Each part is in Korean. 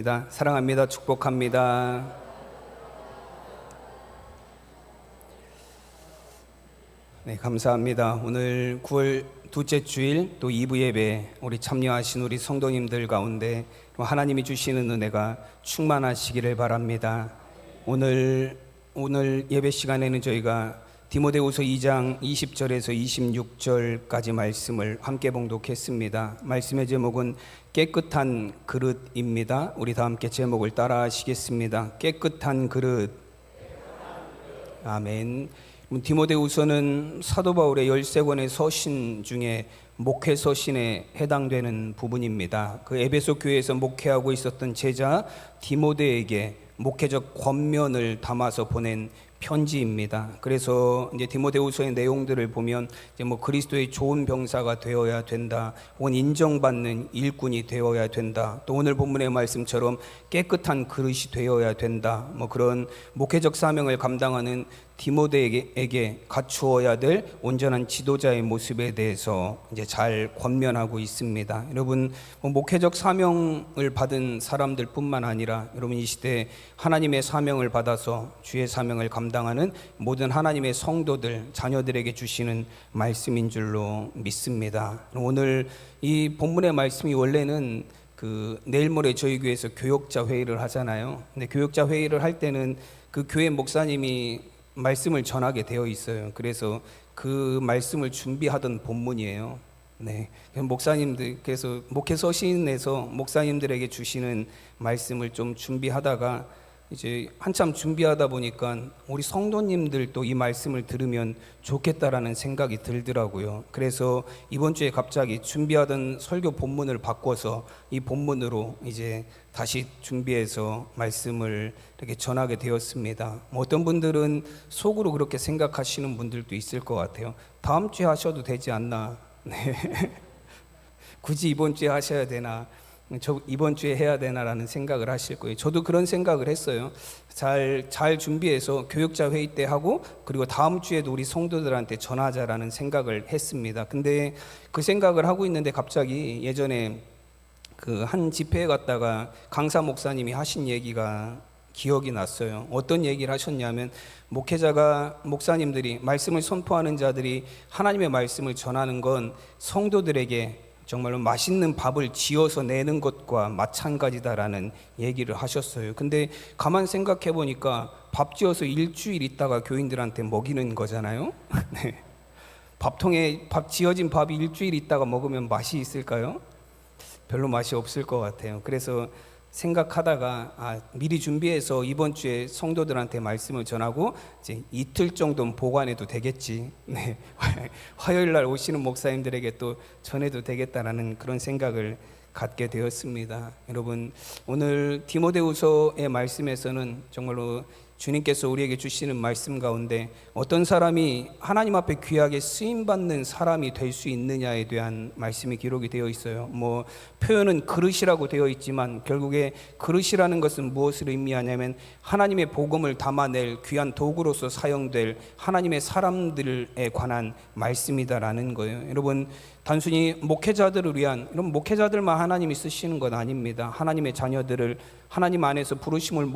사랑합니다. 축복합니다. 네, 감사합니다. 오늘 9월 둘째 주일 또 2부 예배 우리 참여하신 우리 성도님들 가운데 하나님이 주시는 은혜가 충만하시기를 바랍니다. 오늘 예배 시간에는 저희가 디모데후서 2장 20절에서 26절까지 말씀을 함께 봉독했습니다. 말씀의 제목은 깨끗한 그릇입니다. 우리 다 함께 제목을 따라 하시겠습니다. 깨끗한 그릇. 아멘. 디모데후서는 사도 바울의 13권의 서신 중에 목회 서신에 해당되는 부분입니다. 그 에베소 교회에서 목회하고 있었던 제자 디모데에게 목회적 권면을 담아서 보낸 편지입니다. 그래서 이제 디모데후서의 내용들을 보면 이제 그리스도의 좋은 병사가 되어야 된다, 혹은 인정받는 일꾼이 되어야 된다, 또 오늘 본문의 말씀처럼 깨끗한 그릇이 되어야 된다, 그런 목회적 사명을 감당하는 디모데에게 갖추어야 될 온전한 지도자의 모습에 대해서 이제 잘 권면하고 있습니다. 여러분, 목회적 사명을 받은 사람들뿐만 아니라 여러분 이 시대에 하나님의 사명을 받아서 주의 사명을 감당하는 모든 하나님의 성도들, 자녀들에게 주시는 말씀인 줄로 믿습니다. 오늘 이 본문의 말씀이 원래는 내일 모레 저희 교회에서 교역자 회의를 하잖아요. 근데 교역자 회의를 할 때는 그 교회 목사님이 말씀을 전하게 되어 있어요. 그래서 그 말씀을 준비하던 본문이에요. 네, 목사님들께서 목회 서신에서 목사님들에게 주시는 말씀을 좀 준비하다가 이제 한참 준비하다 보니까 우리 성도님들도 이 말씀을 들으면 좋겠다라는 생각이 들더라고요. 그래서 이번 주에 갑자기 준비하던 설교 본문을 바꿔서 이 본문으로 이제 다시 준비해서 말씀을 이렇게 전하게 되었습니다. 어떤 분들은 속으로 그렇게 생각하시는 분들도 있을 것 같아요. 다음 주에 하셔도 되지 않나? 네. 굳이 이번 주에 하셔야 되나? 이번 주에 해야 되나라는 생각을 하실 거예요. 저도 그런 생각을 했어요. 잘 준비해서 교육자 회의 때 하고, 그리고 다음 주에도 우리 성도들한테 전하자라는 생각을 했습니다. 근데 그 생각을 하고 있는데 갑자기 예전에 한 집회에 갔다가 강사 목사님이 하신 얘기가 기억이 났어요. 어떤 얘기를 하셨냐면, 목사님들이, 말씀을 선포하는 자들이 하나님의 말씀을 전하는 건 성도들에게 정말로 맛있는 밥을 지어서 내는 것과 마찬가지다라는 얘기를 하셨어요. 근데 가만 생각해 보니까 밥 지어서 일주일 있다가 교인들한테 먹이는 거잖아요. 네. 밥통에 지어진 밥이 일주일 있다가 먹으면 맛이 있을까요? 별로 맛이 없을 것 같아요. 그래서 생각하다가 미리 준비해서 이번 주에 성도들한테 말씀을 전하고 이제 이틀 정도는 보관해도 되겠지. 네. 화요일 날 오시는 목사님들에게 또 전해도 되겠다라는 그런 생각을 갖게 되었습니다. 여러분, 오늘 디모데후서의 말씀에서는 정말로 주님께서 우리에게 주시는 말씀 가운데 어떤 사람이 하나님 앞에 귀하게 쓰임받는 사람이 될 수 있느냐에 대한 말씀이 기록이 되어 있어요. 표현은 그릇이라고 되어 있지만 결국에 그릇이라는 것은 무엇을 의미하냐면 하나님의 복음을 담아낼 귀한 도구로서 사용될 하나님의 사람들에 관한 말씀이다라는 거예요. 여러분, 단순히 목회자들을 위한, 이런 목회자들만 하나님이 쓰시는 건 아닙니다. 하나님의 자녀들을 하나님 안에서 부르심을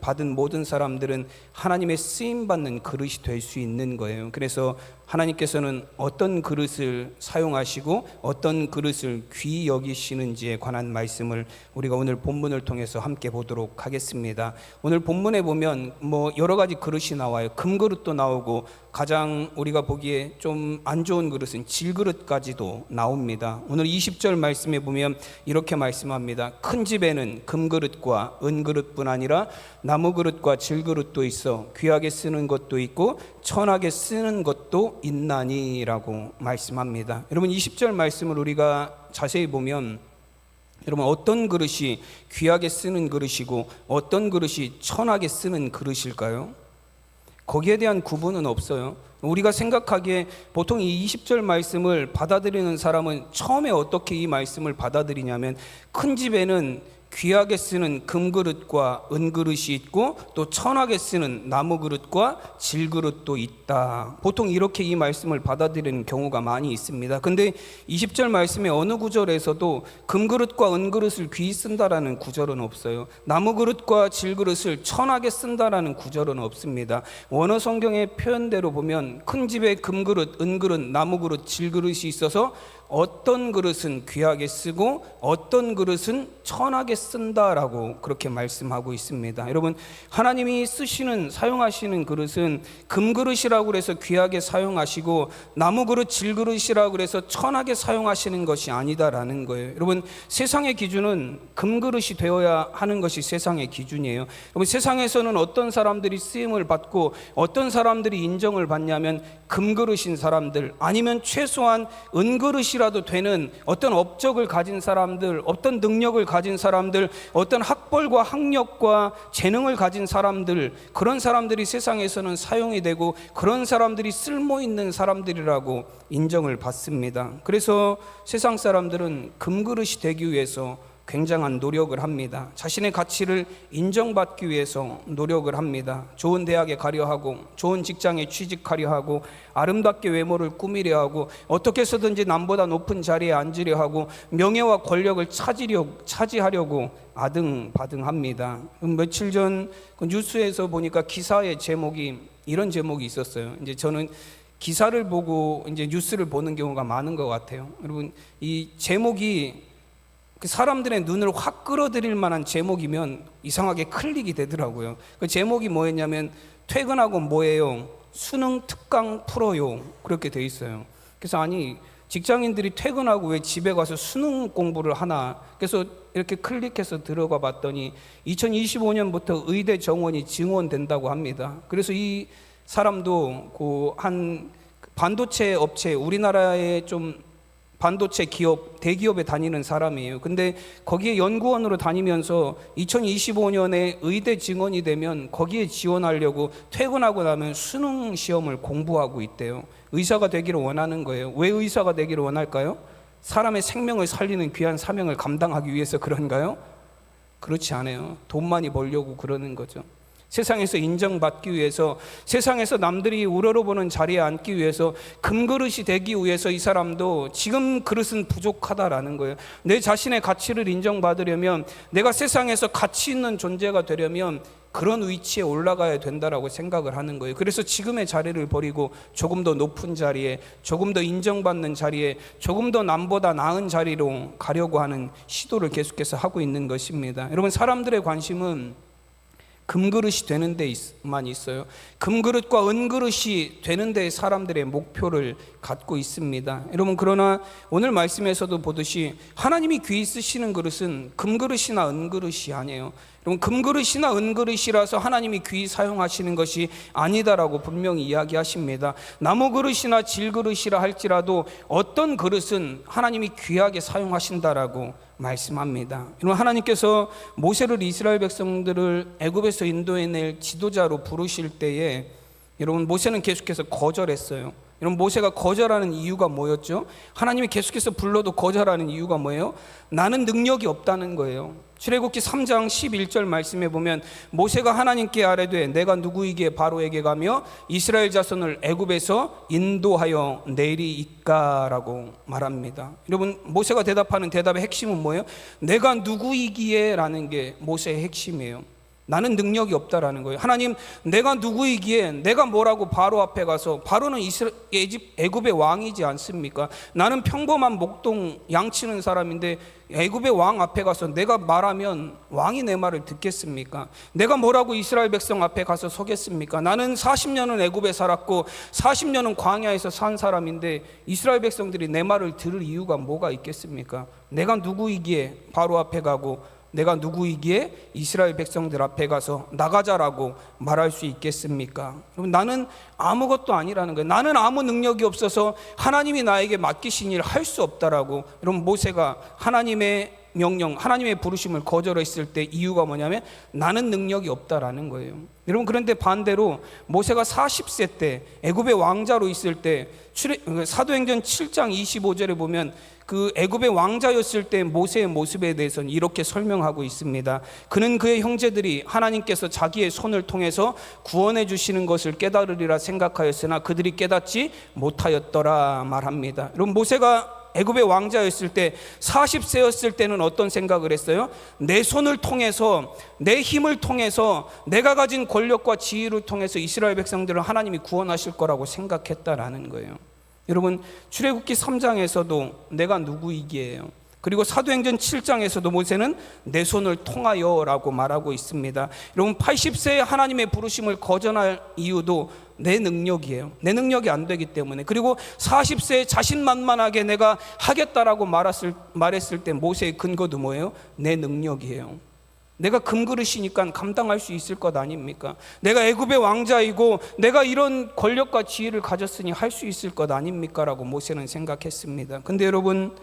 받은 모든 사람들은 하나님의 쓰임받는 그릇이 될 수 있는 거예요. 그래서 하나님께서는 어떤 그릇을 사용하시고 어떤 그릇을 귀히 여기시는지에 관한 말씀을 우리가 오늘 본문을 통해서 함께 보도록 하겠습니다. 오늘 본문에 보면 여러 가지 그릇이 나와요. 금그릇도 나오고 가장 우리가 보기에 좀 안 좋은 그릇은 질그릇까지도 나옵니다. 오늘 20절 말씀에 보면 이렇게 말씀합니다. 큰 집에는 금그릇과 은그릇뿐 아니라 나무그릇과 질그릇도 있어 귀하게 쓰는 것도 있고 천하게 쓰는 것도 있나니 라고 말씀합니다. 여러분, 20절 말씀을 우리가 자세히 보면 여러분, 어떤 그릇이 귀하게 쓰는 그릇이고 어떤 그릇이 천하게 쓰는 그릇일까요? 거기에 대한 구분은 없어요. 우리가 생각하기에 보통 이 20절 말씀을 받아들이는 사람은 처음에 어떻게 이 말씀을 받아들이냐면, 큰 집에는 귀하게 쓰는 금그릇과 은그릇이 있고 또 천하게 쓰는 나무그릇과 질그릇도 있다. 보통 이렇게 이 말씀을 받아들이는 경우가 많이 있습니다. 근데 20절 말씀에 어느 구절에서도 금그릇과 은그릇을 귀히 쓴다라는 구절은 없어요. 나무그릇과 질그릇을 천하게 쓴다라는 구절은 없습니다. 원어 성경의 표현대로 보면 큰 집에 금그릇, 은그릇, 나무그릇, 질그릇이 있어서 어떤 그릇은 귀하게 쓰고 어떤 그릇은 천하게 쓴다라고 그렇게 말씀하고 있습니다. 여러분, 하나님이 쓰시는 사용하시는 그릇은 금그릇이라고 해서 귀하게 사용하시고 나무그릇, 질그릇이라고 해서 천하게 사용하시는 것이 아니다라는 거예요. 여러분, 세상의 기준은 금그릇이 되어야 하는 것이 세상의 기준이에요. 여러분, 세상에서는 어떤 사람들이 쓰임을 받고 어떤 사람들이 인정을 받냐면 금그릇인 사람들, 아니면 최소한 은그릇이라도 되는 어떤 업적을 가진 사람들, 어떤 능력을 가진 사람들, 어떤 학벌과 학력과 재능을 가진 사람들, 그런 사람들이 세상에서는 사용이 되고 그런 사람들이 쓸모 있는 사람들이라고 인정을 받습니다. 그래서 세상 사람들은 금그릇이 되기 위해서 굉장한 노력을 합니다. 자신의 가치를 인정받기 위해서 노력을 합니다. 좋은 대학에 가려 하고 좋은 직장에 취직하려 하고 아름답게 외모를 꾸미려 하고 어떻게 해서든지 남보다 높은 자리에 앉으려 하고 명예와 권력을 차지하려고 아등바등합니다. 며칠 전 뉴스에서 보니까 기사의 제목이 이런 제목이 있었어요. 이제 저는 기사를 보고 이제 뉴스를 보는 경우가 많은 것 같아요. 여러분, 이 제목이 사람들의 눈을 확 끌어들일 만한 제목이면 이상하게 클릭이 되더라고요. 그 제목이 뭐였냐면 퇴근하고 뭐예요? 수능 특강 풀어요. 그렇게 돼 있어요. 그래서 아니, 직장인들이 퇴근하고 왜 집에 가서 수능 공부를 하나? 그래서 이렇게 클릭해서 들어가 봤더니 2025년부터 의대 정원이 증원된다고 합니다. 그래서 이 사람도 한 반도체 업체, 우리나라의 좀 반도체 기업, 대기업에 다니는 사람이에요. 근데 거기에 연구원으로 다니면서 2025년에 의대 증원이 되면 거기에 지원하려고 퇴근하고 나면 수능 시험을 공부하고 있대요. 의사가 되기를 원하는 거예요. 왜 의사가 되기를 원할까요? 사람의 생명을 살리는 귀한 사명을 감당하기 위해서 그런가요? 그렇지 않아요. 돈 많이 벌려고 그러는 거죠. 세상에서 인정받기 위해서, 세상에서 남들이 우러러보는 자리에 앉기 위해서, 금그릇이 되기 위해서 이 사람도 지금 그릇은 부족하다라는 거예요. 내 자신의 가치를 인정받으려면, 내가 세상에서 가치 있는 존재가 되려면 그런 위치에 올라가야 된다라고 생각을 하는 거예요. 그래서 지금의 자리를 버리고 조금 더 높은 자리에, 조금 더 인정받는 자리에, 조금 더 남보다 나은 자리로 가려고 하는 시도를 계속해서 하고 있는 것입니다. 여러분, 사람들의 관심은 금그릇이 되는 데만 있어요. 금그릇과 은그릇이 되는 데 사람들의 목표를 갖고 있습니다. 여러분, 그러나 오늘 말씀에서도 보듯이 하나님이 귀히 쓰시는 그릇은 금그릇이나 은그릇이 아니에요. 여러분, 금그릇이나 은그릇이라서 하나님이 귀히 사용하시는 것이 아니다라고 분명히 이야기하십니다. 나무그릇이나 질그릇이라 할지라도 어떤 그릇은 하나님이 귀하게 사용하신다라고 말씀합니다. 여러분, 하나님께서 모세를 이스라엘 백성들을 애굽에서 인도해낼 지도자로 부르실 때에 여러분, 모세는 계속해서 거절했어요. 여러분, 모세가 거절하는 이유가 뭐였죠? 하나님이 계속해서 불러도 거절하는 이유가 뭐예요? 나는 능력이 없다는 거예요. 출애굽기 3장 11절 말씀에 보면 모세가 하나님께 아뢰되 내가 누구이기에 바로에게 가며 이스라엘 자손을 애굽에서 인도하여 내리이까라고 말합니다. 여러분, 모세가 대답하는 대답의 핵심은 뭐예요? 내가 누구이기에 라는 게 모세의 핵심이에요. 나는 능력이 없다라는 거예요. 하나님, 내가 누구이기에 내가 뭐라고 바로 앞에 가서, 바로는 애굽의 왕이지 않습니까? 나는 평범한 목동 양치는 사람인데 애굽의 왕 앞에 가서 내가 말하면 왕이 내 말을 듣겠습니까? 내가 뭐라고 이스라엘 백성 앞에 가서 서겠습니까? 나는 40년은 애굽에 살았고 40년은 광야에서 산 사람인데 이스라엘 백성들이 내 말을 들을 이유가 뭐가 있겠습니까? 내가 누구이기에 바로 앞에 가고 내가 누구이기에 이스라엘 백성들 앞에 가서 나가자라고 말할 수 있겠습니까? 여러분, 나는 아무것도 아니라는 거예요. 나는 아무 능력이 없어서 하나님이 나에게 맡기신 일을 할 수 없다라고. 여러분, 모세가 하나님의 명령, 하나님의 부르심을 거절했을 때 이유가 뭐냐면 나는 능력이 없다라는 거예요. 여러분, 그런데 반대로 모세가 40세 때 애굽의 왕자로 있을 때 사도행전 7장 25절에 보면 그 애굽의 왕자였을 때 모세의 모습에 대해서는 이렇게 설명하고 있습니다. 그는 그의 형제들이 하나님께서 자기의 손을 통해서 구원해 주시는 것을 깨달으리라 생각하였으나 그들이 깨닫지 못하였더라 말합니다. 여러분, 모세가 애굽의 왕자였을 때 40세였을 때는 어떤 생각을 했어요? 내 손을 통해서, 내 힘을 통해서, 내가 가진 권력과 지위를 통해서 이스라엘 백성들을 하나님이 구원하실 거라고 생각했다라는 거예요. 여러분, 출애굽기 3장에서도 내가 누구이기에요. 그리고 사도행전 7장에서도 모세는 내 손을 통하여라고 말하고 있습니다. 여러분, 80세에 하나님의 부르심을 거절할 이유도 내 능력이에요. 내 능력이 안 되기 때문에. 그리고 40세에 자신만만하게 내가 하겠다라고 말했을 때 모세의 근거도 뭐예요? 내 능력이에요. 내가 금그릇이니까 감당할 수 있을 것 아닙니까? 내가 애굽의 왕자이고 내가 이런 권력과 지위를 가졌으니 할 수 있을 것 아닙니까? 라고 모세는 생각했습니다. 근데 여러분,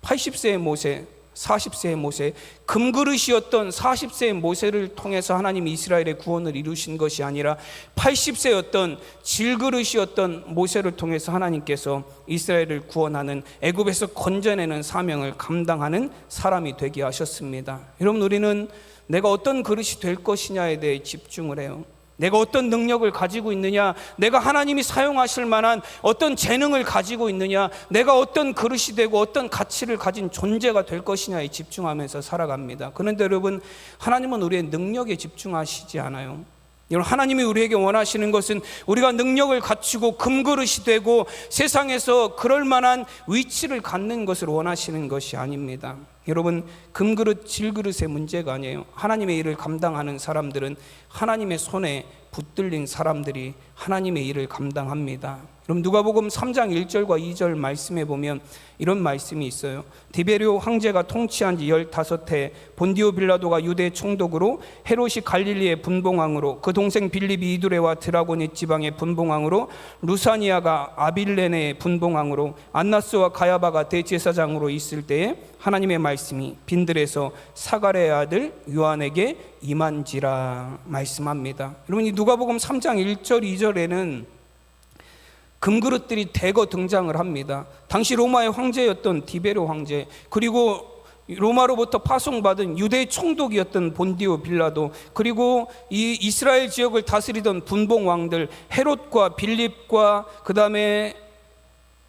80세의 모세, 40세의 모세, 금그릇이었던 40세의 모세를 통해서 하나님이 이스라엘의 구원을 이루신 것이 아니라 80세였던 질그릇이었던 모세를 통해서 하나님께서 이스라엘을 구원하는, 애굽에서 건져내는 사명을 감당하는 사람이 되게 하셨습니다. 여러분, 우리는 내가 어떤 그릇이 될 것이냐에 대해 집중을 해요. 내가 어떤 능력을 가지고 있느냐, 내가 하나님이 사용하실 만한 어떤 재능을 가지고 있느냐, 내가 어떤 그릇이 되고 어떤 가치를 가진 존재가 될 것이냐에 집중하면서 살아갑니다. 그런데 여러분, 하나님은 우리의 능력에 집중하시지 않아요. 여러분, 하나님이 우리에게 원하시는 것은 우리가 능력을 갖추고 금그릇이 되고 세상에서 그럴 만한 위치를 갖는 것을 원하시는 것이 아닙니다. 여러분, 금그릇, 질그릇의 문제가 아니에요. 하나님의 일을 감당하는 사람들은 하나님의 손에 붙들린 사람들이 하나님의 일을 감당합니다. 그럼 누가복음 3장 1절과 2절 말씀에 보면 이런 말씀이 있어요. 디베리오 황제가 통치한 지 15해 본디오 빌라도가 유대 총독으로, 헤롯이 갈릴리의 분봉왕으로, 그 동생 빌립이 이두레와 드라고니 지방의 분봉왕으로, 루사니아가 아빌레네의 분봉왕으로, 안나스와 가야바가 대제사장으로 있을 때에 하나님의 말씀이 빈들에서 사가랴의 아들 요한에게 임한지라 말씀합니다. 여러분, 이 누가복음 3장 1절 2절에는 금그릇들이 대거 등장을 합니다. 당시 로마의 황제였던 디베로 황제, 그리고 로마로부터 파송받은 유대 총독이었던 본디오 빌라도, 그리고 이 이스라엘 지역을 다스리던 분봉 왕들 헤롯과 빌립과 그 다음에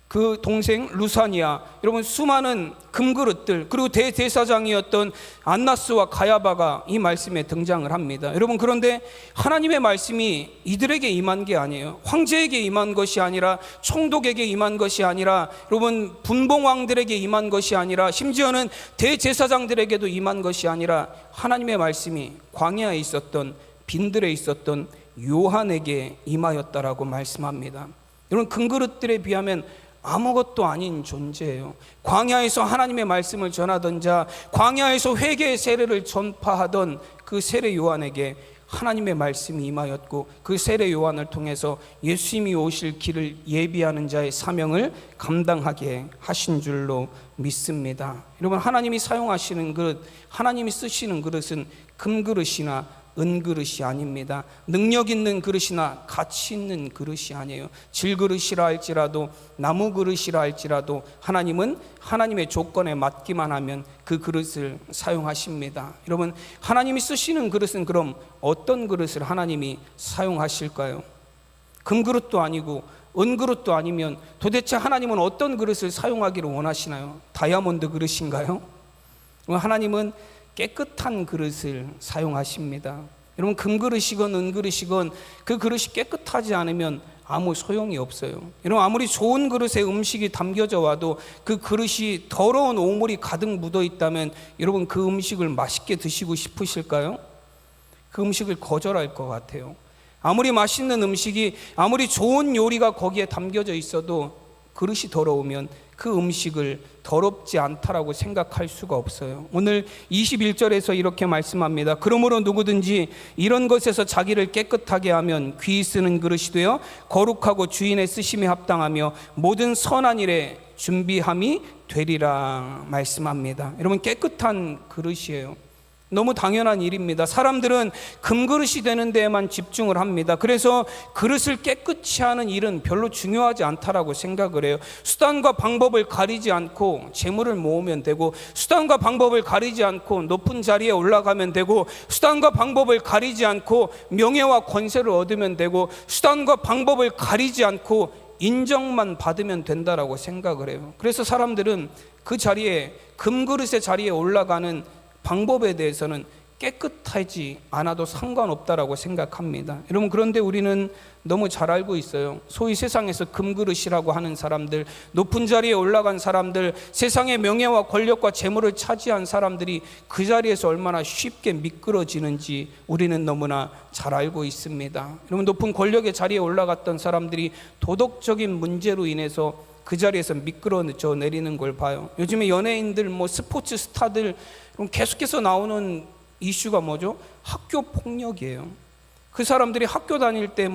그 동생 루사니아, 여러분, 수많은 금그릇들, 그리고 대제사장이었던 안나스와 가야바가 이 말씀에 등장을 합니다. 여러분, 그런데 하나님의 말씀이 이들에게 임한 게 아니에요. 황제에게 임한 것이 아니라, 총독에게 임한 것이 아니라, 여러분, 분봉왕들에게 임한 것이 아니라, 심지어는 대제사장들에게도 임한 것이 아니라 하나님의 말씀이 광야에 있었던, 빈들에 있었던 요한에게 임하였다라고 말씀합니다. 여러분, 금그릇들에 비하면 아무것도 아닌 존재예요. 광야에서 하나님의 말씀을 전하던 자, 광야에서 회개의 세례를 전파하던 그 세례 요한에게 하나님의 말씀이 임하였고, 그 세례 요한을 통해서 예수님이 오실 길을 예비하는 자의 사명을 감당하게 하신 줄로 믿습니다. 여러분, 하나님이 사용하시는 그릇, 하나님이 쓰시는 그릇은 금그릇이나 은그릇이 아닙니다. 능력 있는 그릇이나 가치 있는 그릇이 아니에요. 질그릇이라 할지라도, 나무 그릇이라 할지라도 하나님은 하나님의 조건에 맞기만 하면 그 그릇을 사용하십니다. 여러분, 하나님이 쓰시는 그릇은 그럼 어떤 그릇을 하나님이 사용하실까요? 금그릇도 아니고 은그릇도 아니면 도대체 하나님은 어떤 그릇을 사용하기를 원하시나요? 다이아몬드 그릇인가요? 하나님은 깨끗한 그릇을 사용하십니다. 여러분, 금그릇이건 은그릇이건 그 그릇이 깨끗하지 않으면 아무 소용이 없어요. 여러분, 아무리 좋은 그릇에 음식이 담겨져 와도 그 그릇이 더러운 오물이 가득 묻어 있다면 여러분, 그 음식을 맛있게 드시고 싶으실까요? 그 음식을 거절할 것 같아요. 아무리 맛있는 음식이, 아무리 좋은 요리가 거기에 담겨져 있어도 그릇이 더러우면 그 음식을 더럽지 않다라고 생각할 수가 없어요. 오늘 21절에서 이렇게 말씀합니다. 그러므로 누구든지 이런 것에서 자기를 깨끗하게 하면 귀히 쓰는 그릇이 되어 거룩하고 주인의 쓰심에 합당하며 모든 선한 일에 준비함이 되리라 말씀합니다. 여러분, 깨끗한 그릇이에요. 너무 당연한 일입니다. 사람들은 금그릇이 되는 데에만 집중을 합니다. 그래서 그릇을 깨끗이 하는 일은 별로 중요하지 않다라고 생각을 해요. 수단과 방법을 가리지 않고 재물을 모으면 되고, 수단과 방법을 가리지 않고 높은 자리에 올라가면 되고, 수단과 방법을 가리지 않고 명예와 권세를 얻으면 되고, 수단과 방법을 가리지 않고 인정만 받으면 된다라고 생각을 해요. 그래서 사람들은 그 자리에, 금그릇의 자리에 올라가는 방법에 대해서는 깨끗하지 않아도 상관없다라고 생각합니다. 여러분, 그런데 우리는 너무 잘 알고 있어요. 소위 세상에서 금그릇이라고 하는 사람들, 높은 자리에 올라간 사람들, 세상의 명예와 권력과 재물을 차지한 사람들이 그 자리에서 얼마나 쉽게 미끄러지는지 우리는 너무나 잘 알고 있습니다. 여러분, 높은 권력의 자리에 올라갔던 사람들이 도덕적인 문제로 인해서 그 자리에서 미끄러져 내리는 걸 봐요. 요즘에 연예인들, 스포츠 스타들 계속해서 나오는 이슈가 뭐죠? 학교 폭력이에요. 그 사람들이 학교 다닐 때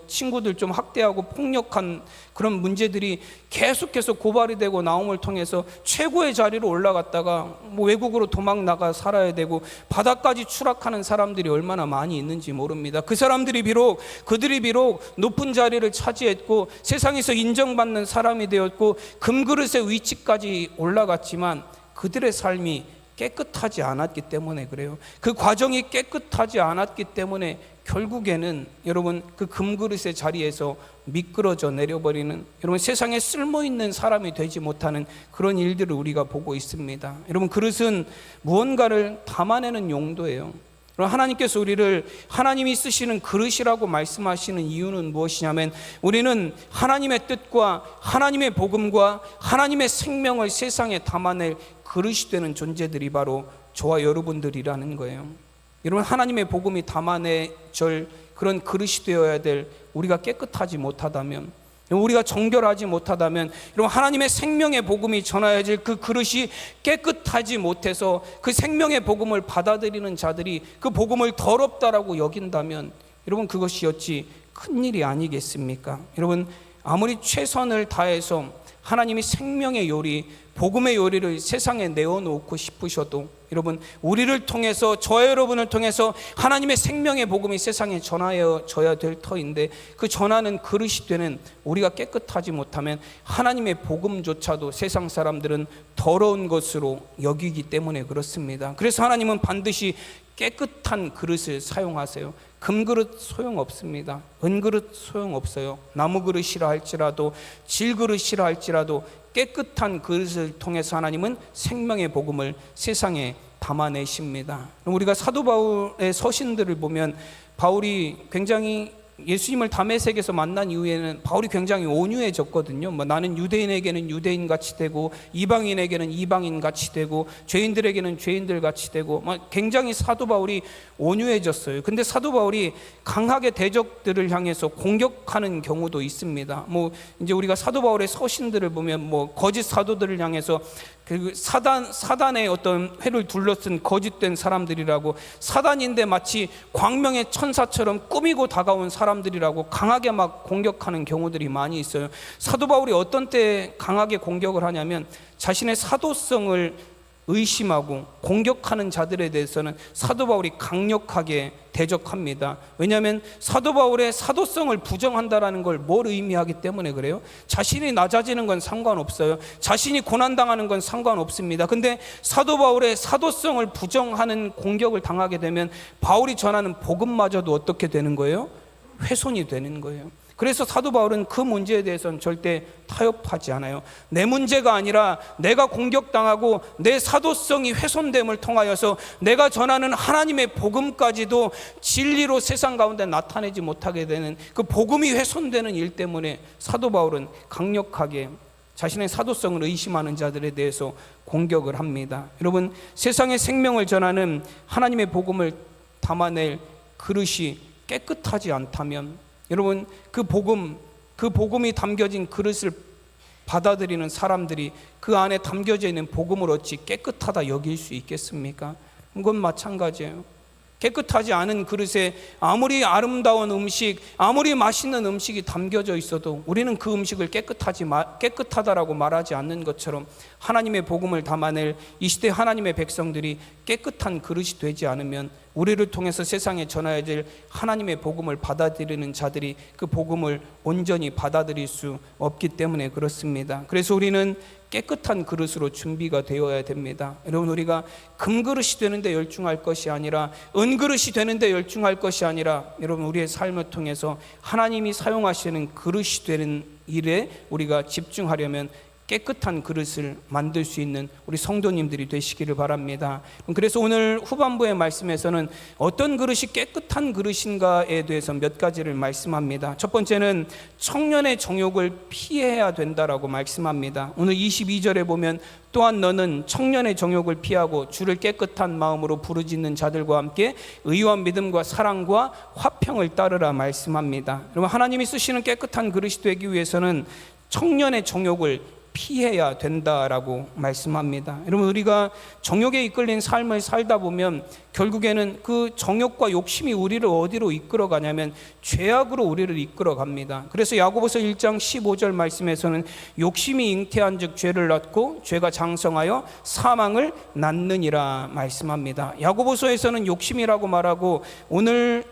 친구들 좀 학대하고 폭력한 그런 문제들이 계속해서 고발이 되고 나옴을 통해서 최고의 자리로 올라갔다가 외국으로 도망 나가 살아야 되고 바닥까지 추락하는 사람들이 얼마나 많이 있는지 모릅니다. 그들이 비록 높은 자리를 차지했고 세상에서 인정받는 사람이 되었고 금그릇의 위치까지 올라갔지만 그들의 삶이 깨끗하지 않았기 때문에 그래요. 그 과정이 깨끗하지 않았기 때문에 결국에는 여러분, 그 금그릇의 자리에서 미끄러져 내려버리는, 여러분, 세상에 쓸모있는 사람이 되지 못하는 그런 일들을 우리가 보고 있습니다. 여러분, 그릇은 무언가를 담아내는 용도예요. 하나님께서 우리를 하나님이 쓰시는 그릇이라고 말씀하시는 이유는 무엇이냐면, 우리는 하나님의 뜻과 하나님의 복음과 하나님의 생명을 세상에 담아낼 그릇이 되는 존재들이 바로 저와 여러분들이라는 거예요. 여러분, 하나님의 복음이 담아내줄 그런 그릇이 되어야 될 우리가 깨끗하지 못하다면, 우리가 정결하지 못하다면, 여러분, 하나님의 생명의 복음이 전하여질 그 그릇이 깨끗하지 못해서 그 생명의 복음을 받아들이는 자들이 그 복음을 더럽다라고 여긴다면, 여러분, 그것이 어찌 큰일이 아니겠습니까? 여러분, 아무리 최선을 다해서 하나님이 생명의 요리, 복음의 요리를 세상에 내어놓고 싶으셔도, 여러분, 우리를 통해서, 저와 여러분을 통해서 하나님의 생명의 복음이 세상에 전하여져야 될 터인데, 그 전하는 그릇이 되는 우리가 깨끗하지 못하면 하나님의 복음조차도 세상 사람들은 더러운 것으로 여기기 때문에 그렇습니다. 그래서 하나님은 반드시 깨끗한 그릇을 사용하세요. 금그릇 소용없습니다. 은그릇 소용없어요. 나무그릇이라 할지라도, 질그릇이라 할지라도 깨끗한 그릇을 통해서 하나님은 생명의 복음을 세상에 담아내십니다. 우리가 사도 바울의 서신들을 보면 바울이 굉장히 예수님을 다메섹에서 만난 이후에는 바울이 굉장히 온유해졌거든요. 나는 유대인에게는 유대인 같이 되고 이방인에게는 이방인 같이 되고 죄인들에게는 죄인들 같이 되고 굉장히 사도 바울이 온유해졌어요. 근데 사도 바울이 강하게 대적들을 향해서 공격하는 경우도 있습니다. 이제 우리가 사도 바울의 서신들을 보면 거짓 사도들을 향해서 그 사단의 어떤 회를 둘러쓴 거짓된 사람들이라고, 사단인데 마치 광명의 천사처럼 꾸미고 다가온 사람들이라고 강하게 막 공격하는 경우들이 많이 있어요. 사도 바울이 어떤 때 강하게 공격을 하냐면, 자신의 사도성을 의심하고 공격하는 자들에 대해서는 사도 바울이 강력하게 대적합니다. 왜냐하면 사도 바울의 사도성을 부정한다라는 걸 뭘 의미하기 때문에 그래요? 자신이 낮아지는 건 상관없어요. 자신이 고난당하는 건 상관없습니다. 근데 사도 바울의 사도성을 부정하는 공격을 당하게 되면 바울이 전하는 복음마저도 어떻게 되는 거예요? 훼손이 되는 거예요. 그래서 사도 바울은 그 문제에 대해서는 절대 타협하지 않아요. 내 문제가 아니라 내가 공격당하고 내 사도성이 훼손됨을 통하여서 내가 전하는 하나님의 복음까지도 진리로 세상 가운데 나타내지 못하게 되는 그 복음이 훼손되는 일 때문에 사도 바울은 강력하게 자신의 사도성을 의심하는 자들에 대해서 공격을 합니다. 여러분, 세상의 생명을 전하는 하나님의 복음을 담아낼 그릇이 깨끗하지 않다면, 여러분, 그 복음이 담겨진 그릇을 받아들이는 사람들이 그 안에 담겨져 있는 복음을 어찌 깨끗하다 여길 수 있겠습니까? 그건 마찬가지예요. 깨끗하지 않은 그릇에 아무리 아름다운 음식, 아무리 맛있는 음식이 담겨져 있어도 우리는 그 음식을 깨끗하다라고 말하지 않는 것처럼 하나님의 복음을 담아낼 이 시대 하나님의 백성들이 깨끗한 그릇이 되지 않으면 우리를 통해서 세상에 전해야 될 하나님의 복음을 받아들이는 자들이 그 복음을 온전히 받아들일 수 없기 때문에 그렇습니다. 그래서 우리는 깨끗한 그릇으로 준비가 되어야 됩니다. 여러분, 우리가 금그릇이 되는데 열중할 것이 아니라, 은그릇이 되는데 열중할 것이 아니라, 여러분, 우리의 삶을 통해서 하나님이 사용하시는 그릇이 되는 일에 우리가 집중하려면 깨끗한 그릇을 만들 수 있는 우리 성도님들이 되시기를 바랍니다. 그래서 오늘 후반부의 말씀에서는 어떤 그릇이 깨끗한 그릇인가에 대해서 몇 가지를 말씀합니다. 첫 번째는 청년의 정욕을 피해야 된다라고 말씀합니다. 오늘 22절에 보면 또한 너는 청년의 정욕을 피하고 주를 깨끗한 마음으로 부르짖는 자들과 함께 의와 믿음과 사랑과 화평을 따르라 말씀합니다. 여러분, 하나님이 쓰시는 깨끗한 그릇이 되기 위해서는 청년의 정욕을 피해야 된다라고 말씀합니다. 여러분, 우리가 정욕에 이끌린 삶을 살다 보면 결국에는 그 정욕과 욕심이 우리를 어디로 이끌어가냐면 죄악으로 우리를 이끌어갑니다. 그래서 야고보서 1장 15절 말씀에서는 욕심이 잉태한 즉 죄를 낳고 죄가 장성하여 사망을 낳느니라 말씀합니다. 야고보서에서는 욕심이라고 말하고 오늘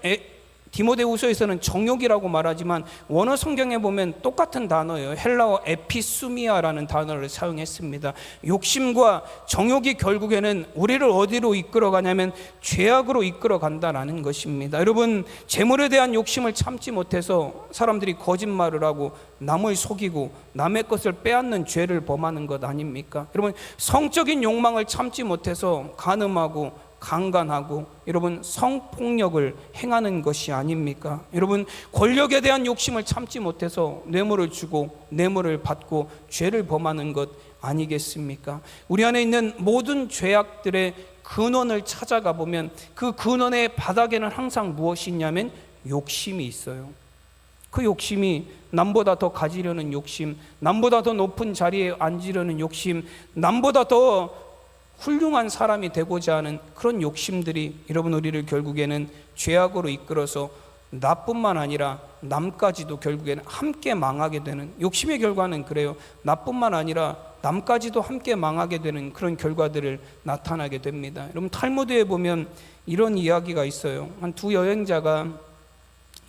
디모데후서에서는 정욕이라고 말하지만 원어 성경에 보면 똑같은 단어예요. 헬라어 에피수미아라는 단어를 사용했습니다. 욕심과 정욕이 결국에는 우리를 어디로 이끌어가냐면 죄악으로 이끌어간다라는 것입니다. 여러분, 재물에 대한 욕심을 참지 못해서 사람들이 거짓말을 하고 남을 속이고 남의 것을 빼앗는 죄를 범하는 것 아닙니까? 여러분, 성적인 욕망을 참지 못해서 간음하고 강간하고 여러분 성폭력을 행하는 것이 아닙니까? 여러분, 권력에 대한 욕심을 참지 못해서 뇌물을 주고 뇌물을 받고 죄를 범하는 것 아니겠습니까? 우리 안에 있는 모든 죄악들의 근원을 찾아가 보면 그 근원의 바닥에는 항상 무엇이 있냐면 욕심이 있어요. 그 욕심이 남보다 더 가지려는 욕심, 남보다 더 높은 자리에 앉으려는 욕심, 남보다 더 훌륭한 사람이 되고자 하는 그런 욕심들이 여러분 우리를 결국에는 죄악으로 이끌어서 나뿐만 아니라 남까지도 결국에는 함께 망하게 되는, 욕심의 결과는 그래요. 나뿐만 아니라 남까지도 함께 망하게 되는 그런 결과들을 나타나게 됩니다. 여러분, 탈무드에 보면 이런 이야기가 있어요. 한 두 여행자가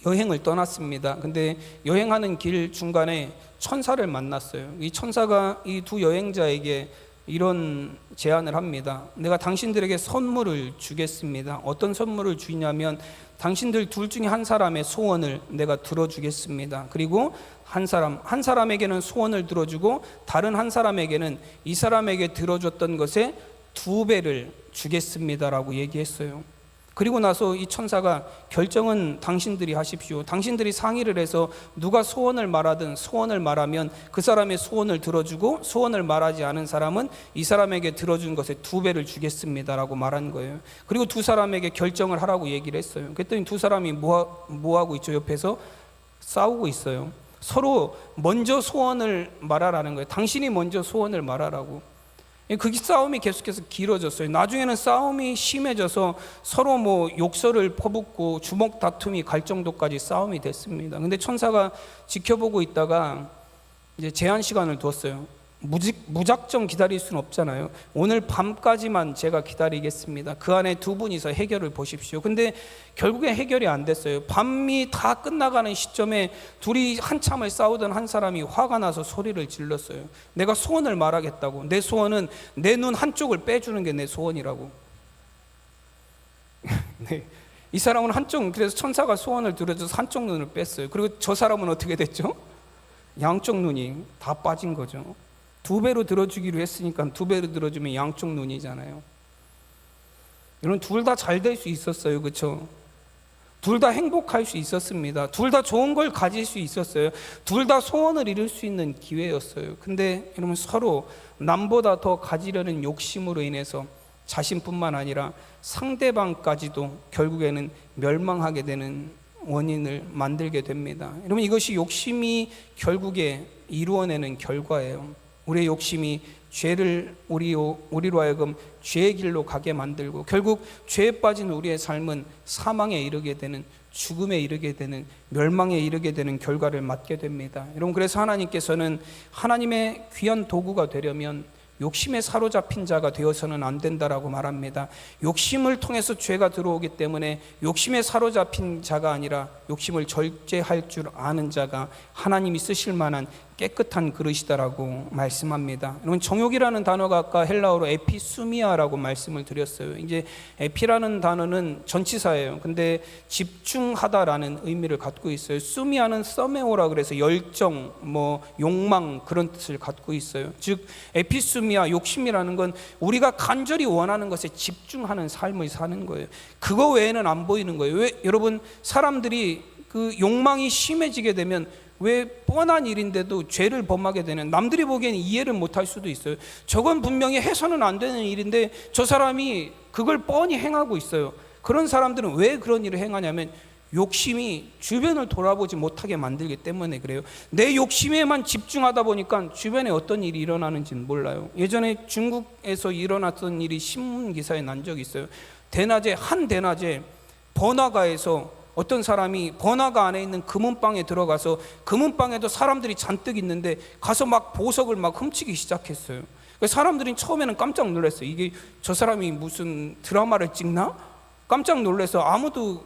여행을 떠났습니다. 근데 여행하는 길 중간에 천사를 만났어요. 이 천사가 이 두 여행자에게 이런 제안을 합니다. 내가 당신들에게 선물을 주겠습니다. 어떤 선물을 주냐면 당신들 둘 중에 한 사람의 소원을 내가 들어주겠습니다. 그리고 한 사람에게는 소원을 들어주고 다른 한 사람에게는 이 사람에게 들어줬던 것의 2배를 주겠습니다라고 얘기했어요. 그리고 나서 이 천사가 결정은 당신들이 하십시오. 당신들이 상의를 해서 누가 소원을 말하든 소원을 말하면 그 사람의 소원을 들어주고 소원을 말하지 않은 사람은 이 사람에게 들어준 것의 2배를 주겠습니다라고 말한 거예요. 그리고 두 사람에게 결정을 하라고 얘기를 했어요. 그랬더니 두 사람이 뭐 하고 있죠? 옆에서 싸우고 있어요. 서로 먼저 소원을 말하라는 거예요. 당신이 먼저 소원을 말하라고. 그 싸움이 계속해서 길어졌어요. 나중에는 싸움이 심해져서 서로 욕설을 퍼붓고 주먹 다툼이 갈 정도까지 싸움이 됐습니다. 근데 천사가 지켜보고 있다가 이제 제한 시간을 뒀어요. 무작정 기다릴 수는 없잖아요. 오늘 밤까지만 제가 기다리겠습니다. 그 안에 두 분이서 해결을 보십시오. 근데 결국에 해결이 안 됐어요. 밤이 다 끝나가는 시점에 둘이 한참을 싸우던 한 사람이 화가 나서 소리를 질렀어요. 내가 소원을 말하겠다고. 내 소원은 내 눈 한쪽을 빼주는 게 내 소원이라고. 네. 이 사람은 그래서 천사가 소원을 들어줘서 한쪽 눈을 뺐어요. 그리고 저 사람은 어떻게 됐죠? 양쪽 눈이 다 빠진 거죠. 2배로 들어주기로 했으니까 2배로 들어주면 양쪽 눈이잖아요. 여러분, 둘 다 잘 될 수 있었어요. 그렇죠? 둘 다 행복할 수 있었습니다. 둘 다 좋은 걸 가질 수 있었어요. 둘 다 소원을 이룰 수 있는 기회였어요. 근데 여러분, 서로 남보다 더 가지려는 욕심으로 인해서 자신뿐만 아니라 상대방까지도 결국에는 멸망하게 되는 원인을 만들게 됩니다. 여러분, 이것이 욕심이 결국에 이루어내는 결과예요. 우리의 욕심이 죄를 우리로 하여금 죄의 길로 가게 만들고 결국 죄에 빠진 우리의 삶은 사망에 이르게 되는, 죽음에 이르게 되는, 멸망에 이르게 되는 결과를 맞게 됩니다. 여러분, 그래서 하나님께서는 하나님의 귀한 도구가 되려면 욕심에 사로잡힌 자가 되어서는 안 된다라고 말합니다. 욕심을 통해서 죄가 들어오기 때문에 욕심에 사로잡힌 자가 아니라 욕심을 절제할 줄 아는 자가 하나님이 쓰실 만한 깨끗한 그릇이다라고 말씀합니다. 여러분, 정욕이라는 단어가 아까 헬라어로 에피수미아라고 말씀을 드렸어요. 이제 에피라는 단어는 전치사예요. 근데 집중하다라는 의미를 갖고 있어요. 수미아는 서메오라 그래서 열정, 욕망 그런 뜻을 갖고 있어요. 즉 에피수미아, 욕심이라는 건 우리가 간절히 원하는 것에 집중하는 삶을 사는 거예요. 그거 외에는 안 보이는 거예요. 왜 여러분, 사람들이 그 욕망이 심해지게 되면 왜 뻔한 일인데도 죄를 범하게 되는, 남들이 보기에는 이해를 못할 수도 있어요. 저건 분명히 해서는 안 되는 일인데 저 사람이 그걸 뻔히 행하고 있어요. 그런 사람들은 왜 그런 일을 행하냐면 욕심이 주변을 돌아보지 못하게 만들기 때문에 그래요. 내 욕심에만 집중하다 보니까 주변에 어떤 일이 일어나는지는 몰라요. 예전에 중국에서 일어났던 일이 신문 기사에 난 적이 있어요. 한 대낮에 번화가에서 어떤 사람이 번화가 안에 있는 금은방에 들어가서, 금은방에도 사람들이 잔뜩 있는데 가서 막 보석을 막 훔치기 시작했어요. 사람들이 처음에는 깜짝 놀랐어요. 이게 저 사람이 무슨 드라마를 찍나? 깜짝 놀라서 아무도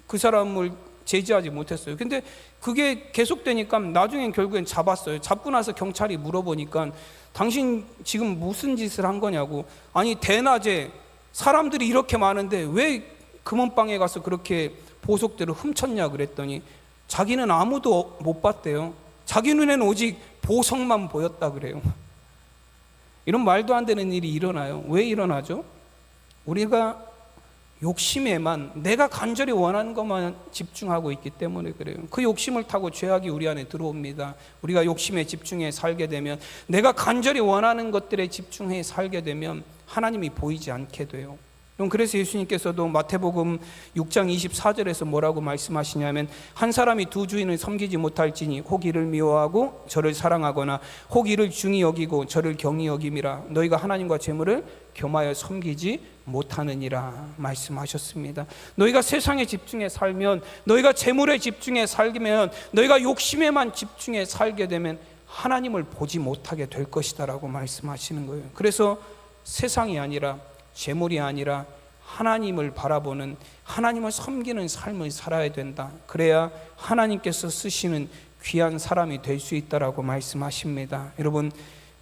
그 사람을 제지하지 못했어요. 근데 그게 계속되니까 나중엔 결국엔 잡았어요. 잡고 나서 경찰이 물어보니까 당신 지금 무슨 짓을 한 거냐고. 아니, 대낮에 사람들이 이렇게 많은데 왜 금은방에 가서 그렇게 보석들을 훔쳤냐 그랬더니 자기는 아무도 못 봤대요. 자기 눈에는 오직 보석만 보였다 그래요. 이런 말도 안 되는 일이 일어나요. 왜 일어나죠? 우리가 욕심에만, 내가 간절히 원하는 것만 집중하고 있기 때문에 그래요. 그 욕심을 타고 죄악이 우리 안에 들어옵니다. 우리가 욕심에 집중해 살게 되면, 내가 간절히 원하는 것들에 집중해 살게 되면 하나님이 보이지 않게 돼요. 그래서 예수님께서도 마태복음 6장 24절에서 뭐라고 말씀하시냐면, 한 사람이 두 주인을 섬기지 못할지니 혹 이를 미워하고 저를 사랑하거나 혹 이를 중히 여기고 저를 경히 여김이라. 너희가 하나님과 재물을 겸하여 섬기지 못하느니라 말씀하셨습니다. 너희가 세상에 집중해 살면, 너희가 재물에 집중해 살면, 너희가 욕심에만 집중해 살게 되면 하나님을 보지 못하게 될 것이다 라고 말씀하시는 거예요. 그래서 세상이 아니라, 재물이 아니라 하나님을 바라보는, 하나님을 섬기는 삶을 살아야 된다. 그래야 하나님께서 쓰시는 귀한 사람이 될 수 있다라고 말씀하십니다. 여러분,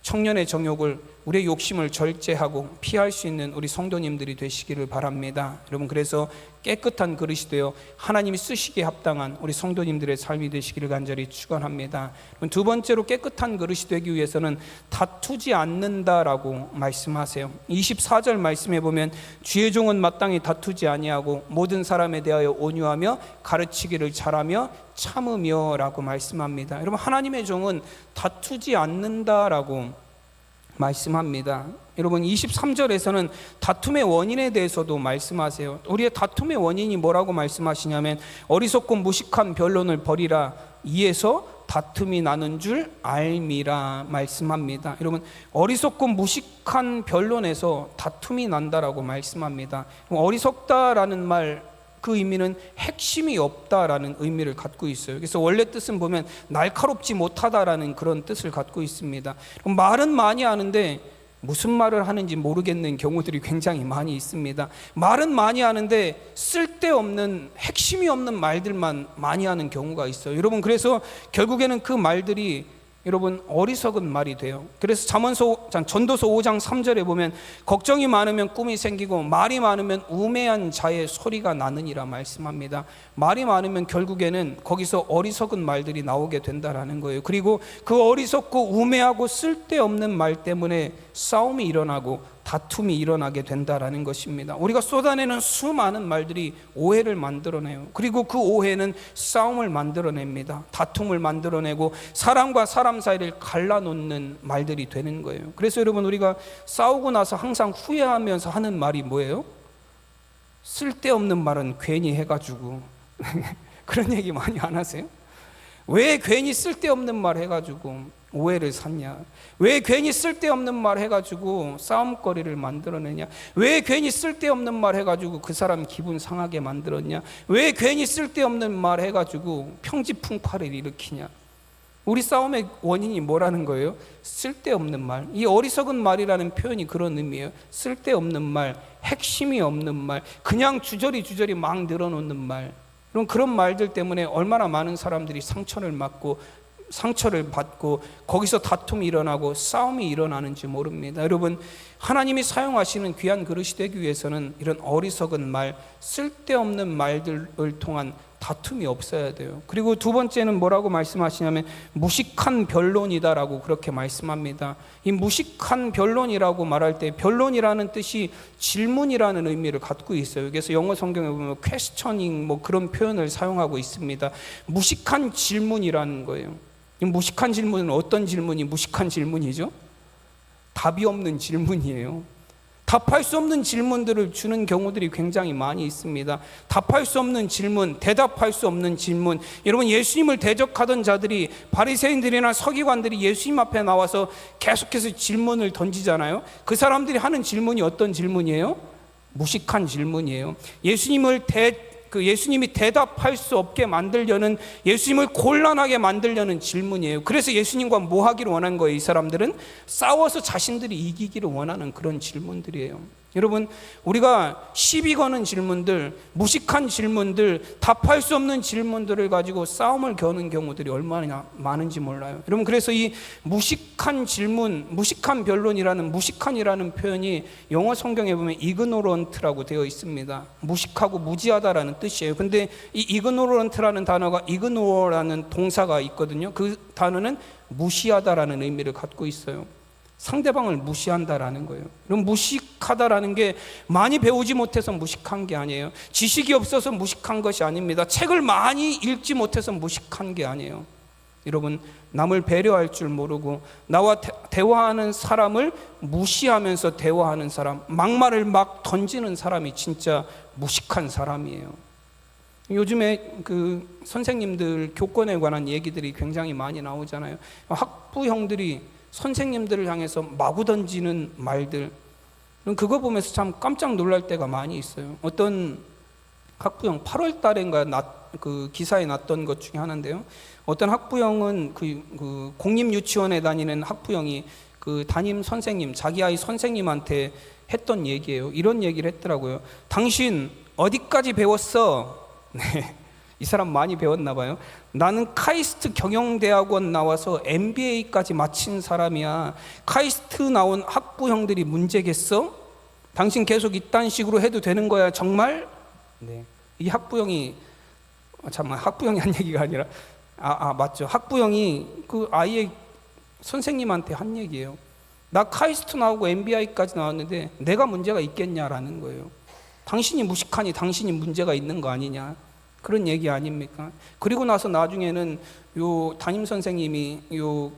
청년의 정욕을, 우리의 욕심을 절제하고 피할 수 있는 우리 성도님들이 되시기를 바랍니다. 여러분, 그래서 깨끗한 그릇이 되어 하나님이 쓰시기에 합당한 우리 성도님들의 삶이 되시기를 간절히 축원합니다. 두 번째로 깨끗한 그릇이 되기 위해서는 다투지 않는다라고 말씀하세요. 24절 말씀해 보면, 주의 종은 마땅히 다투지 아니하고 모든 사람에 대하여 온유하며 가르치기를 잘하며 참으며 라고 말씀합니다. 여러분, 하나님의 종은 다투지 않는다라고 말씀합니다. 여러분, 23절에서는 다툼의 원인에 대해서도 말씀하세요. 우리의 다툼의 원인이 뭐라고 말씀하시냐면, 어리석고 무식한 변론을 버리라, 이에서 다툼이 나는 줄 알미라 말씀합니다. 여러분, 어리석고 무식한 변론에서 다툼이 난다라고 말씀합니다. 어리석다라는 말, 그 의미는 핵심이 없다라는 의미를 갖고 있어요. 그래서 원래 뜻은 보면 날카롭지 못하다라는 그런 뜻을 갖고 있습니다. 말은 많이 하는데 무슨 말을 하는지 모르겠는 경우들이 굉장히 많이 있습니다. 말은 많이 하는데 쓸데없는, 핵심이 없는 말들만 많이 하는 경우가 있어요. 여러분, 그래서 결국에는 그 말들이 여러분 어리석은 말이 돼요. 그래서 전도서 5장 3절에 보면, 걱정이 많으면 꿈이 생기고 말이 많으면 우매한 자의 소리가 나느니라 말씀합니다. 말이 많으면 결국에는 거기서 어리석은 말들이 나오게 된다라는 거예요. 그리고 그 어리석고 우매하고 쓸데없는 말 때문에 싸움이 일어나고 다툼이 일어나게 된다라는 것입니다. 우리가 쏟아내는 수많은 말들이 오해를 만들어내요. 그리고 그 오해는 싸움을 만들어냅니다. 다툼을 만들어내고 사람과 사람 사이를 갈라놓는 말들이 되는 거예요. 그래서 여러분, 우리가 싸우고 나서 항상 후회하면서 하는 말이 뭐예요? 쓸데없는 말은 괜히 해가지고 그런 얘기 많이 안 하세요? 왜 괜히 쓸데없는 말 해가지고 오해를 샀냐? 왜 괜히 쓸데없는 말 해가지고 싸움거리를 만들어내냐? 왜 괜히 쓸데없는 말 해가지고 그 사람 기분 상하게 만들었냐? 왜 괜히 쓸데없는 말 해가지고 평지풍파를 일으키냐? 우리 싸움의 원인이 뭐라는 거예요? 쓸데없는 말. 이 어리석은 말이라는 표현이 그런 의미예요. 쓸데없는 말, 핵심이 없는 말, 그냥 주저리 막 늘어놓는 말. 그런 말들 때문에 얼마나 많은 사람들이 상처를 받고 거기서 다툼이 일어나고 싸움이 일어나는지 모릅니다. 여러분, 하나님이 사용하시는 귀한 그릇이 되기 위해서는 이런 어리석은 말, 쓸데없는 말들을 통한 다툼이 없어야 돼요. 그리고 두 번째는 뭐라고 말씀하시냐면 무식한 변론이다라고 그렇게 말씀합니다. 이 무식한 변론이라고 말할 때 변론이라는 뜻이 질문이라는 의미를 갖고 있어요. 그래서 영어 성경에 보면 questioning 뭐 그런 표현을 사용하고 있습니다. 무식한 질문이라는 거예요. 이 무식한 질문은 어떤 질문이 무식한 질문이죠? 답이 없는 질문이에요. 답할 수 없는 질문들을 주는 경우들이 굉장히 많이 있습니다. 답할 수 없는 질문, 대답할 수 없는 질문. 여러분, 예수님을 대적하던 자들이, 바리새인들이나 서기관들이 예수님 앞에 나와서 계속해서 질문을 던지잖아요. 그 사람들이 하는 질문이 어떤 질문이에요? 무식한 질문이에요. 예수님이 대답할 수 없게 만들려는, 예수님을 곤란하게 만들려는 질문이에요. 그래서 예수님과 뭐 하기를 원한 거예요? 이 사람들은 싸워서 자신들이 이기기를 원하는 그런 질문들이에요. 여러분, 우리가 시비 거는 질문들, 무식한 질문들, 답할 수 없는 질문들을 가지고 싸움을 겨는 경우들이 얼마나 많은지 몰라요. 여러분, 그래서 이 무식한 질문, 무식한 변론이라는, 무식한이라는 표현이 영어 성경에 보면 ignorant라고 되어 있습니다. 무식하고 무지하다라는 뜻이에요. 근데 이 ignorant라는 단어가 ignore라는 동사가 있거든요. 그 단어는 무시하다라는 의미를 갖고 있어요. 상대방을 무시한다라는 거예요. 그럼 무식하다라는 게 많이 배우지 못해서 무식한 게 아니에요. 지식이 없어서 무식한 것이 아닙니다. 책을 많이 읽지 못해서 무식한 게 아니에요. 여러분, 남을 배려할 줄 모르고 나와 대화하는 사람을 무시하면서 대화하는 사람, 막말을 막 던지는 사람이 진짜 무식한 사람이에요. 요즘에 그 선생님들 교권에 관한 얘기들이 굉장히 많이 나오잖아요. 학부형들이 선생님들을 향해서 마구 던지는 말들, 그거 보면서 참 깜짝 놀랄 때가 많이 있어요. 어떤 학부형, 8월 달인가 그 기사에 났던 것 중에 하나인데요. 어떤 학부형은 그 공립유치원에 다니는 학부형이 그 담임 선생님, 자기 아이 선생님한테 했던 얘기예요. 이런 얘기를 했더라고요. 당신 어디까지 배웠어? 네. 이 사람 많이 배웠나 봐요. 나는 카이스트 경영대학원 나와서 MBA까지 마친 사람이야. 카이스트 나온 학부형들이 문제겠어? 당신 계속 이딴 식으로 해도 되는 거야 정말? 네. 이 학부형이, 잠깐만, 학부형이 한 얘기가 아니라 맞죠. 학부형이 그 아이의 선생님한테 한 얘기예요. 나 카이스트 나오고 MBA까지 나왔는데 내가 문제가 있겠냐라는 거예요. 당신이 무식하니 당신이 문제가 있는 거 아니냐, 그런 얘기 아닙니까? 그리고 나서 나중에는 요 담임 선생님이 그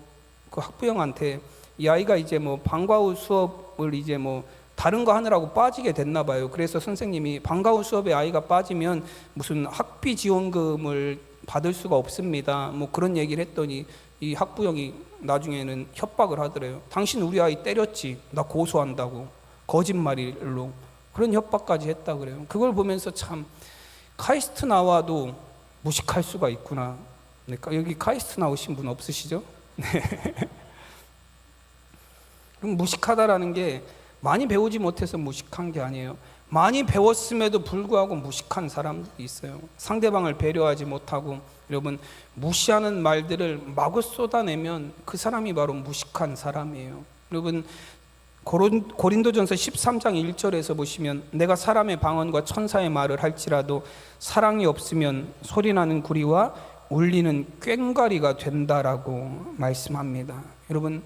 학부형한테 이 아이가 이제 뭐 방과 후 수업을 이제 뭐 다른 거 하느라고 빠지게 됐나 봐요. 그래서 선생님이 방과 후 수업에 아이가 빠지면 무슨 학비 지원금을 받을 수가 없습니다. 뭐 그런 얘기를 했더니 이 학부형이 나중에는 협박을 하더래요. 당신 우리 아이 때렸지, 나 고소한다고, 거짓말로 그런 협박까지 했다 그래요. 그걸 보면서 참, 카이스트 나와도 무식할 수가 있구나. 여기 카이스트 나오신 분 없으시죠? 네. 그럼 무식하다라는 게 많이 배우지 못해서 무식한 게 아니에요. 많이 배웠음에도 불구하고 무식한 사람들이 있어요. 상대방을 배려하지 못하고, 여러분, 무시하는 말들을 마구 쏟아내면 그 사람이 바로 무식한 사람이에요. 여러분, 고린도전서 13장 1절에서 보시면 내가 사람의 방언과 천사의 말을 할지라도 사랑이 없으면 소리나는 구리와 울리는 꽹과리가 된다라고 말씀합니다. 여러분,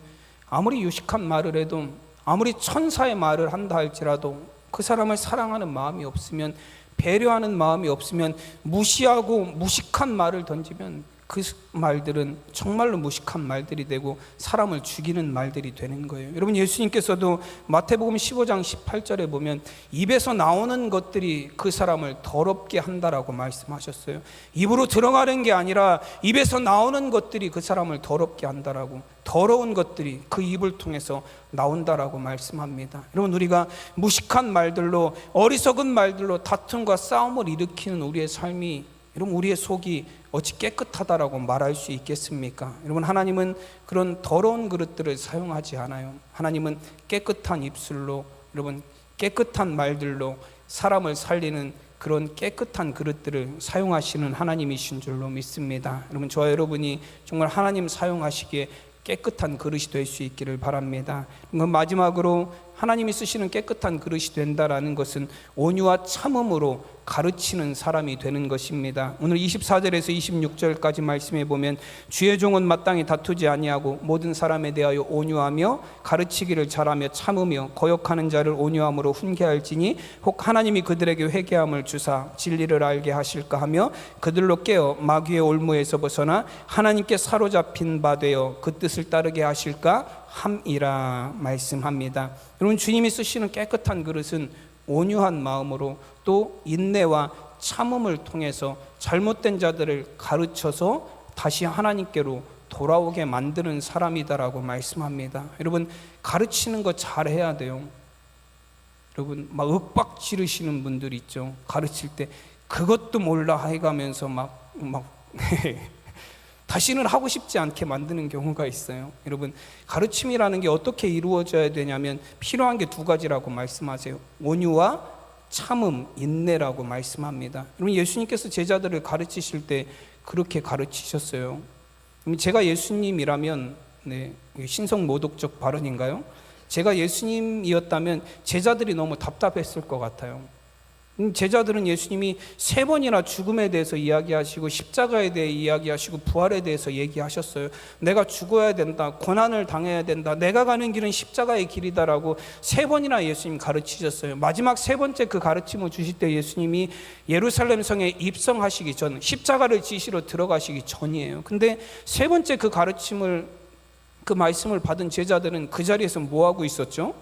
아무리 유식한 말을 해도, 아무리 천사의 말을 한다 할지라도 그 사람을 사랑하는 마음이 없으면, 배려하는 마음이 없으면, 무시하고 무식한 말을 던지면 그 말들은 정말로 무식한 말들이 되고 사람을 죽이는 말들이 되는 거예요. 여러분, 예수님께서도 마태복음 15장 18절에 보면 입에서 나오는 것들이 그 사람을 더럽게 한다라고 말씀하셨어요. 입으로 들어가는 게 아니라 입에서 나오는 것들이 그 사람을 더럽게 한다라고, 더러운 것들이 그 입을 통해서 나온다라고 말씀합니다. 여러분, 우리가 무식한 말들로, 어리석은 말들로 다툼과 싸움을 일으키는 우리의 삶이, 여러분, 우리의 속이 어찌 깨끗하다라고 말할 수 있겠습니까? 여러분, 하나님은 그런 더러운 그릇들을 사용하지 않아요. 하나님은 깨끗한 입술로, 여러분, 깨끗한 말들로 사람을 살리는 그런 깨끗한 그릇들을 사용하시는 하나님이신 줄로 믿습니다. 여러분, 저와 여러분이 정말 하나님 사용하시기에 깨끗한 그릇이 될 수 있기를 바랍니다. 마지막으로 하나님이 쓰시는 깨끗한 그릇이 된다라는 것은 온유와 참음으로 가르치는 사람이 되는 것입니다. 오늘 24절에서 26절까지 말씀해 보면 주의 종은 마땅히 다투지 아니하고 모든 사람에 대하여 온유하며 가르치기를 잘하며 참으며 거역하는 자를 온유함으로 훈계할지니 혹 하나님이 그들에게 회개함을 주사 진리를 알게 하실까 하며 그들로 깨어 마귀의 올무에서 벗어나 하나님께 사로잡힌 바 되어 그 뜻을 따르게 하실까 함이라 말씀합니다. 여러분, 주님이 쓰시는 깨끗한 그릇은 온유한 마음으로 또 인내와 참음을 통해서 잘못된 자들을 가르쳐서 다시 하나님께로 돌아오게 만드는 사람이다라고 말씀합니다. 여러분, 가르치는 거 잘해야 돼요. 여러분, 막 윽박 지르시는 분들 있죠. 가르칠 때 그것도 몰라 해가면서 막 다시는 하고 싶지 않게 만드는 경우가 있어요. 여러분, 가르침이라는 게 어떻게 이루어져야 되냐면 필요한 게 두 가지라고 말씀하세요. 온유와 참음, 인내라고 말씀합니다. 여러분, 예수님께서 제자들을 가르치실 때 그렇게 가르치셨어요. 제가 예수님이라면, 신성모독적 발언인가요? 제가 예수님이었다면 제자들이 너무 답답했을 것 같아요. 제자들은 예수님이 3번이나 죽음에 대해서 이야기하시고 십자가에 대해 이야기하시고 부활에 대해서 얘기하셨어요. 내가 죽어야 된다, 고난을 당해야 된다, 내가 가는 길은 십자가의 길이다라고 3번이나 예수님 가르치셨어요. 마지막 3번째 그 가르침을 주실 때 예수님이 예루살렘 성에 입성하시기 전, 십자가를 지시러 들어가시기 전이에요. 근데 3번째 그 가르침을, 그 말씀을 받은 제자들은 그 자리에서 뭐 하고 있었죠?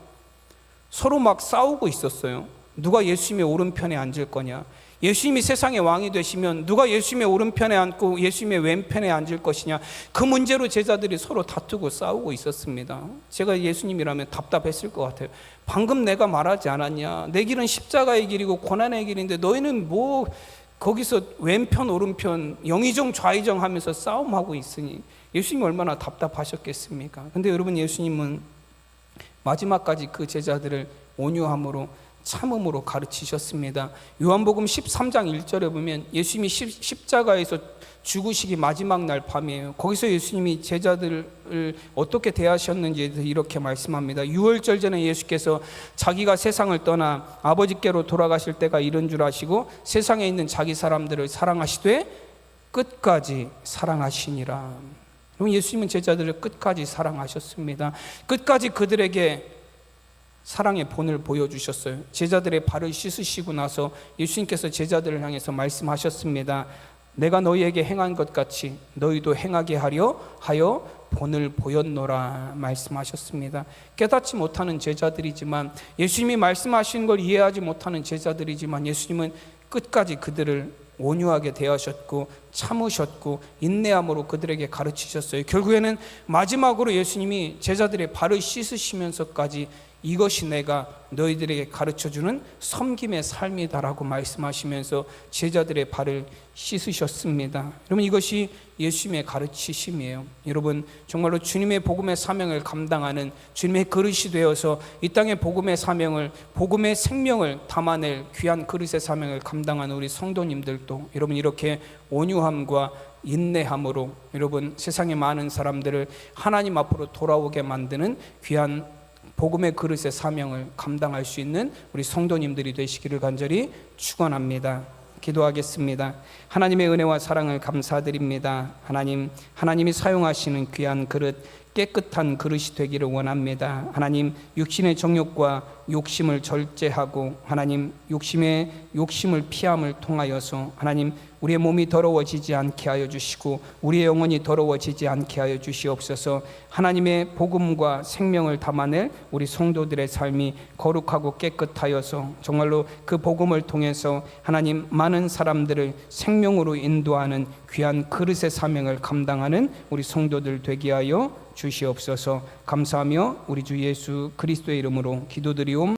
서로 막 싸우고 있었어요. 누가 예수님의 오른편에 앉을 거냐? 예수님이 세상의 왕이 되시면 누가 예수님의 오른편에 앉고 예수님의 왼편에 앉을 것이냐? 그 문제로 제자들이 서로 다투고 싸우고 있었습니다. 제가 예수님이라면 답답했을 것 같아요. 방금 내가 말하지 않았냐? 내 길은 십자가의 길이고 고난의 길인데 너희는 뭐 거기서 왼편 오른편 영의정 좌의정 하면서 싸움하고 있으니 예수님이 얼마나 답답하셨겠습니까? 근데 여러분, 예수님은 마지막까지 그 제자들을 온유함으로 참음으로 가르치셨습니다. 요한복음 13장 1절에 보면 예수님이 십자가에서 죽으시기 마지막 날 밤이에요. 거기서 예수님이 제자들을 어떻게 대하셨는지에 이렇게 말씀합니다. 유월절 전에 예수께서 자기가 세상을 떠나 아버지께로 돌아가실 때가 이른 줄 아시고 세상에 있는 자기 사람들을 사랑하시되 끝까지 사랑하시니라. 예수님은 제자들을 끝까지 사랑하셨습니다. 끝까지 그들에게 사랑의 본을 보여주셨어요. 제자들의 발을 씻으시고 나서 예수님께서 제자들을 향해서 말씀하셨습니다. 내가 너희에게 행한 것 같이 너희도 행하게 하려 하여 본을 보였노라 말씀하셨습니다. 깨닫지 못하는 제자들이지만, 예수님이 말씀하시는 걸 이해하지 못하는 제자들이지만 예수님은 끝까지 그들을 온유하게 대하셨고 참으셨고 인내함으로 그들에게 가르치셨어요. 결국에는 마지막으로 예수님이 제자들의 발을 씻으시면서까지 이것이 내가 너희들에게 가르쳐주는 섬김의 삶이다라고 말씀하시면서 제자들의 발을 씻으셨습니다. 여러분, 이것이 예수님의 가르치심이에요. 여러분, 정말로 주님의 복음의 사명을 감당하는 주님의 그릇이 되어서 이 땅의 복음의 사명을, 복음의 생명을 담아낼 귀한 그릇의 사명을 감당하는 우리 성도님들도 여러분, 이렇게 온유함과 인내함으로 여러분, 세상의 많은 사람들을 하나님 앞으로 돌아오게 만드는 귀한 복음의 그릇의 사명을 감당할 수 있는 우리 성도님들이 되시기를 간절히 축원합니다. 기도하겠습니다. 하나님의 은혜와 사랑을 감사드립니다. 하나님이 사용하시는 귀한 그릇, 깨끗한 그릇이 되기를 원합니다. 하나님, 육신의 정욕과 욕심을 절제하고 하나님, 욕심의 욕심을 피함을 통하여서 하나님, 우리의 몸이 더러워지지 않게 하여 주시고 우리의 영혼이 더러워지지 않게 하여 주시옵소서. 하나님의 복음과 생명을 담아낼 우리 성도들의 삶이 거룩하고 깨끗하여서 정말로 그 복음을 통해서 하나님, 많은 사람들을 생명으로 인도하는 귀한 그릇의 사명을 감당하는 우리 성도들 되게 하여 주시옵소서. 감사하며 우리 주 예수 그리스도의 이름으로 기도드리옵